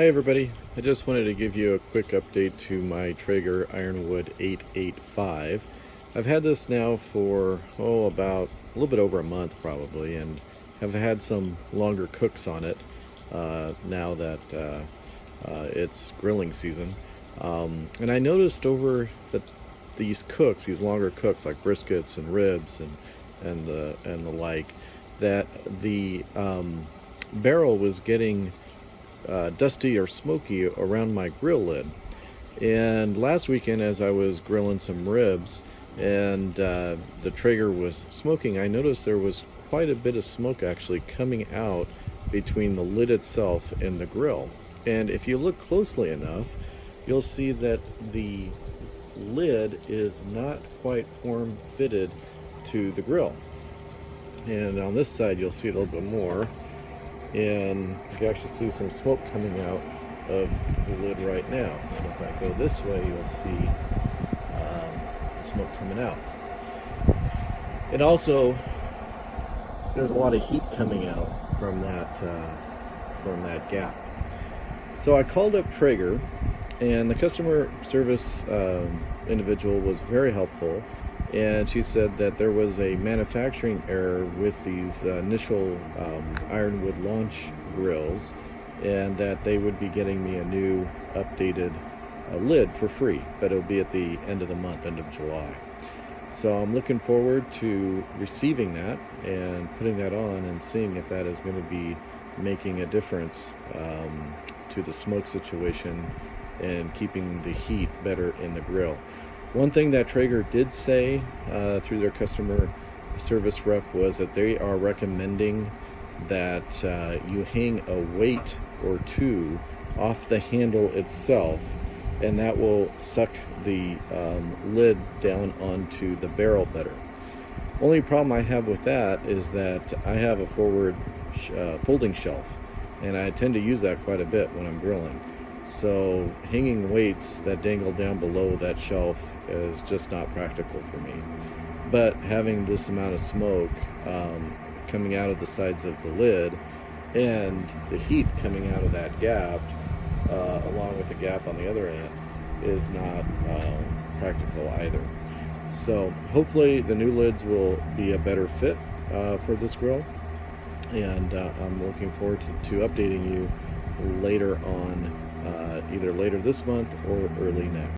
Hi everybody, I just wanted to give you a quick update to my Traeger Ironwood 885. I've had this now for, about a little bit over a month probably, and have had some longer cooks on it now that it's grilling season. And I noticed over that these cooks, these longer cooks like briskets and ribs and the like, that the barrel was getting dusty or smoky around my grill lid. And last weekend, as I was grilling some ribs and the Traeger was smoking, I noticed there was quite a bit of smoke actually coming out between the lid itself and the grill. And if you look closely enough, you'll see that the lid is not quite form fitted to the grill. And on this side, you'll see it a little bit more. And you can actually see some smoke coming out of the lid right now. So if I go this way, you'll see the smoke coming out. And also, there's a lot of heat coming out from that gap. So I called up Traeger, and the customer service individual was very helpful. And she said that there was a manufacturing error with these initial Ironwood launch grills, and that they would be getting me a new updated lid for free, but it'll be at the end of the month, end of July. So I'm looking forward to receiving that and putting that on and seeing if that is going to be making a difference to the smoke situation and keeping the heat better in the grill. One thing that Traeger did say through their customer service rep was that they are recommending that you hang a weight or two off the handle itself, and that will suck the lid down onto the barrel better. Only problem I have with that is that I have a forward folding shelf, and I tend to use that quite a bit when I'm grilling. So hanging weights that dangle down below that shelf is just not practical for me. But having this amount of smoke coming out of the sides of the lid and the heat coming out of that gap, along with the gap on the other end, is not practical either. So hopefully the new lids will be a better fit for this grill, and I'm looking forward to updating you later on, either later this month or early next.